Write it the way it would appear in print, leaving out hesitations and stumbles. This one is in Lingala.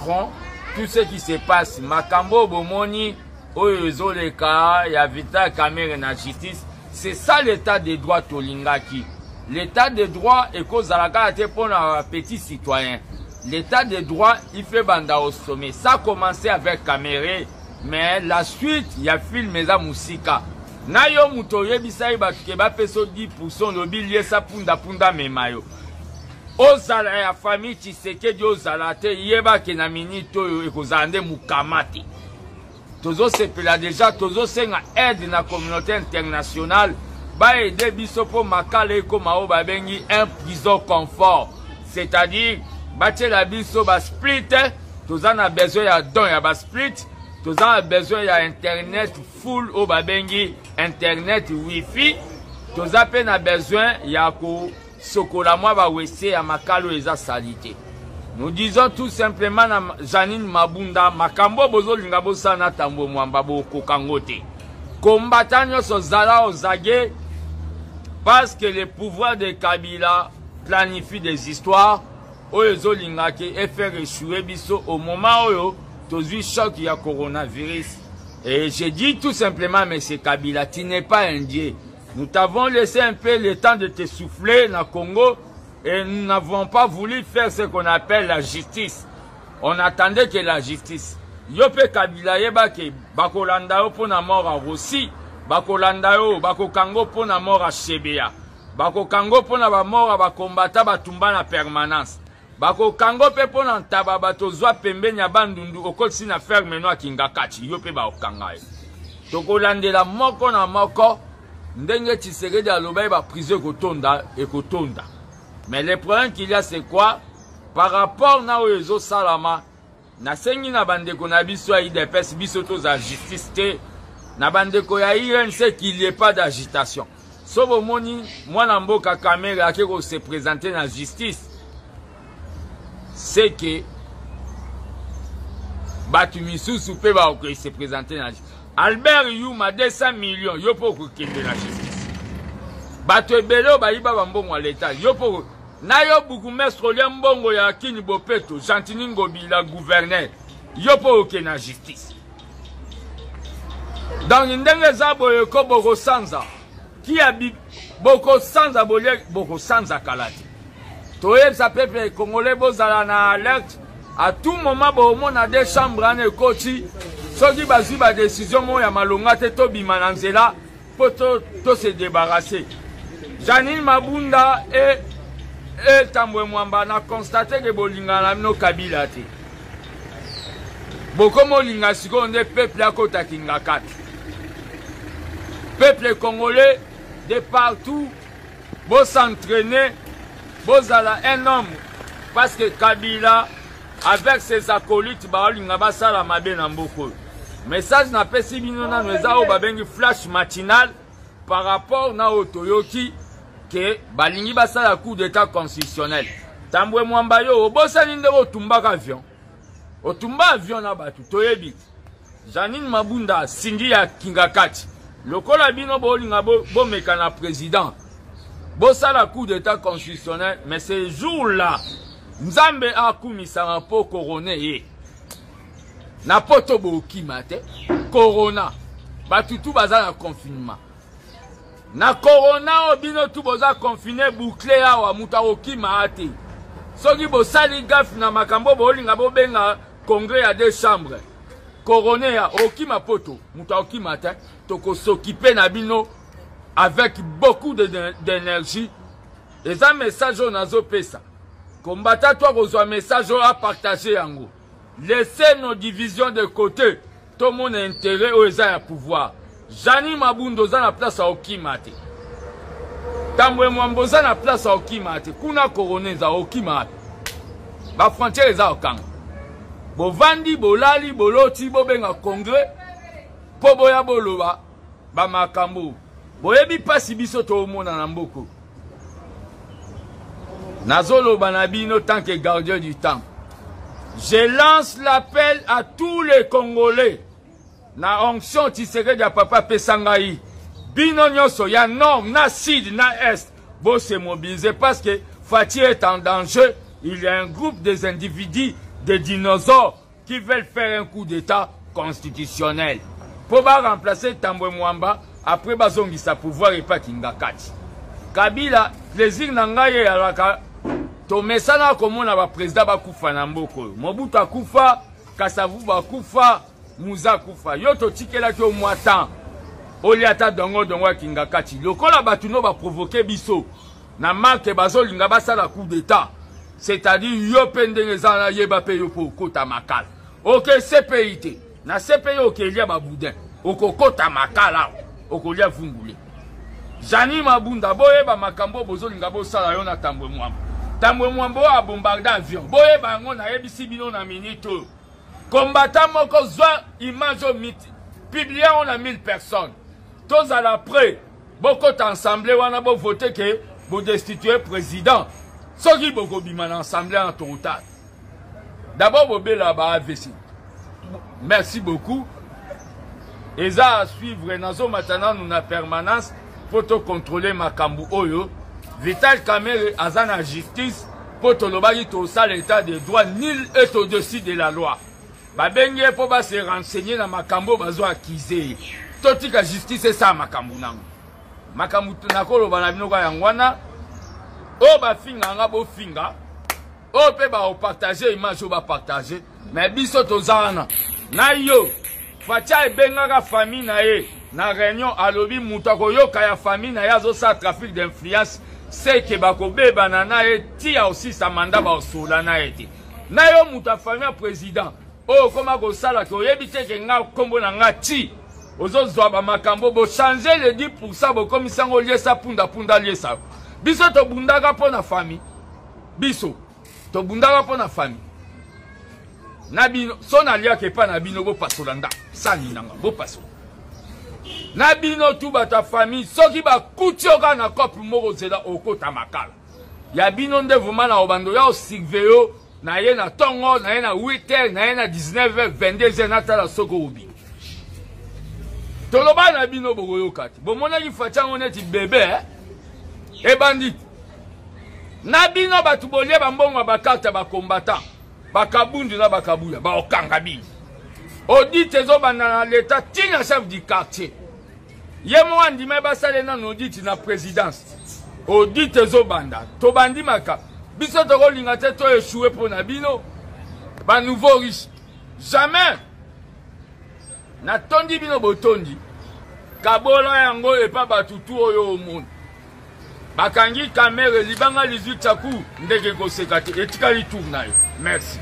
Macron, tout ce qui se passe, Makambo Bomoni, Oyozo Leka, Yavita Kamere na justice, c'est ça l'état de droit Tolingaki. L'état de droit est cause à la carte pour un petit citoyen. L'état de droit, il fait banda au sommet. Ça a commencé avec Kamere, mais la suite, il y a film Meza Musika. Nayo Mutoye Bisai Batukeba Peso 10% le billet sa punda memayo. Ozala ya famille Tshisekedi ozala te yeba ke na minito ekozande mukamati. Tozo sepela déjà tozo senga aide na communauté internationale ba aider biso po makala ekoma o babengi un prison confort. C'est-à-dire batie la biso ba split toza na besoin ya don ya ba split toza na besoin ya internet full o babengi internet wifi toza pe na besoin ya ko sokola moi ba wese ya makalo eza salite. Nous disons tout simplement na Janine Mabunda makambo bozo linga bosana tambo mwamba bo kokangote. Combattant nyonso zala ozage parce que le pouvoir de Kabila planifie des histoires oyo linga ke et faire échouer biso au moment où tozui choc ya coronavirus. Et je dis tout simplement monsieur Kabila, tu n'es pas un dieu. Nous t'avons laissé un peu le temps de te souffler dans le Congo et nous n'avons pas voulu faire ce qu'on appelle la justice. On attendait que la justice. Yope Kabila yeba ke bakolanda yo pona mort à Rossi, bakolanda yo bakokango pona mort à Chebea, bakokango pona ba mort à bakombata batumba na permanence, bakokango pe pona ntaba batozwa pembeni ya bandundu okosi na ferme no akingakati yope bakokanga yo. Tokolandela moko na moko. Ndenge Tshisekedi aloba ba prison kotonda et kotonda. Mais le problème qu'il y a c'est quoi? Par rapport na oyo salama na sengi na bandeko na biso ya IDPS biso to za justice te na bandeko ya INC qu'il n'y ait pas d'agitation. Sobo moni mwana mboka Kamere akeko se présenter na justice. C'est que batu misusu pe ba ko se présenter na justice. Albert Yuma 200 millions, yo pour kende la justice. Bato ebelo ba iba bambongo à l'état, yo pour na yo bourgmestre liambongo ya Kini Bopeto, Gentini Ngobila gouverneur, yo pour kende la justice. Dans ndenge za boyo ko boko sanza, qui a boko sanza bolé boko sanza kalati. Toyeb sa peuple congolais bozala na alerte à tout moment bo mona des chambres en koti. Soki bazi ba décision mo ya malonga te to bimananzela po to se débarrasser. Janine Mabunda et Tambwe Mwamba na constaté que bolinga na no Kabila te. Boko mo linga sikonde peuple akota kinga kati. Peuple congolais de partout bo s'entraîner bozala un homme parce que Kabila avec ses acolytes ba linga basala mabe na mboko. Message na pesi bino na nweza o babengi flash matinal par rapport na otoyoki que balingi basala coup d'état constitutionnel. Tambwe Mwamba yo obosani nde otumbaka avion. Otumba avion na batu toyebi. Janine Mabunda sindi ya kingakati. Lokola bino bolinga bo mekana président. Bosala coup d'état constitutionnel mais ce jour-là Nzambe akumisa po corona ye. Na poto bokima te corona batutu baza na confinement na corona obino tu boza confiné bouclé awa muta okima ate soki bosali gaf na makambo bolinga bobenga congrès ya deux chambres corona ya okima poto muta okima te toko s'occuper na bino avec beaucoup d'énergie et un message nazo pesa combattant toi kozwa message à partager yango. Laissez nos divisions de côté. Tout mon intérêt aux à pouvoir. Jani Mabundo za na place à Okimate. Tambwe Mwamba za na place à Okimate. Kuna korone za Okimate. Ba frontière za okanga. Bo vandi, bo lali, bo loti, bo benga congrès. Po boya boloba. Ba makambo. Bo yebi pasi biso to mona na mboko. Nazolo banabino tant que gardien du temps. Je lance l'appel à tous les Congolais. Na onction Tshisekedi ya papa Pesangai. Bino nyonso ya nord, na sud, na est. Bo se mobiliser parce que Fati est en danger. Il y a un groupe des individus des dinosaures qui veulent faire un coup d'état constitutionnel. Pour remplacer Tambwe Mwamba, après bazongi sa pouvoir et pas Kingakati. Kabila, plaisir nangaye alaka, to mesana komona ba président bakufa na mboko. Mobutu akufa, Kasavu bakufa, Muza kufa. Yo to tikela ki au moatan. Oliata dongo Kingakati. Lokola batuno ba provoquer biso. Na marque bazo linga basala coup d'état. C'est-à-dire yo pendengezana yeba pe yo po kota makala. Ok CPIT. Na CPI ok lia ba boudin. Oko kota makala. Oko lia fungule. Jani mabunda boye ba makambo bozo linga bo sala yo na Tambwe Mwamba. Tambwe Mwamba a bombardé avion. Boye ba ngo na yebisi bino na minute. Combattant moko zwa image au miti. Publié on a 1000 personnes. Tous à l'après. Beaucoup d'assemblées wana bo voter que bo destituer président. Soki boko biman assemblée en total. D'abord bobé là-bas AVC. Merci beaucoup. Et ça à suivre nazo maintenant nous na permanence pour te contrôler makambu oyo. Vital Kamerhe azana justice pour te lobaki to sal état de droit nul est au-dessus de la loi. Babenge pour ba se renseigner na makambo bazo akize. Totika justice et ça makambu nango. Makambu nakolo bana bino ka yangwana. O ba finga nga bo finga. O pe ba o partager image o ba partager. Mais biso tozana. Na yo. Fatia ebenga ka famille na ye. Na réunion alobi mutako yo ka ya famille na ya zo sa trafic d'influence. C'est que bako beba na ye tia aussi sa mandat ba osola na ete. Na yo muta famille président. Oh koma ko sala ko yebite ke nga kombo na nga ti. Ozo zwa ba makambo bo changer le 10% bo komisango liesa punda liesa. Biso to bundaka po na famille. Biso to bundaka po na famille. Nabino son alia ke pa nabino bo pasolanda. Sani nanga bo paso. Nabino tu ba ta famille soki ba kutioka na kopi moko zela okota makala. Ya bino ndevuma na obando ya osigveyo na ye na tongo na ye na 8h na ye na 19h 22h na tala soko ubi. Toloba na bino bogoyo kati. Bomona ki fachango neti bébé e bandit. Na bino batu bolie ba mbongo ba carte ba combattant. Ba kabundu na ba kabuya ba okanga bi. Audit ezo banda na l'état tina chef du quartier. Ye mo andime ba sale na audit na présidence. Audit ezo banda. To bandi maka. Biso to linga te to échouer pour na bino. Ba nouveau riche. Jamais. Na tondi bino botondi. Kabola yango e pa batutu oyo omonde. Bakangi Kamerhe libanga 18 chaku ndeke kosekate etikali tourna yo. Merci.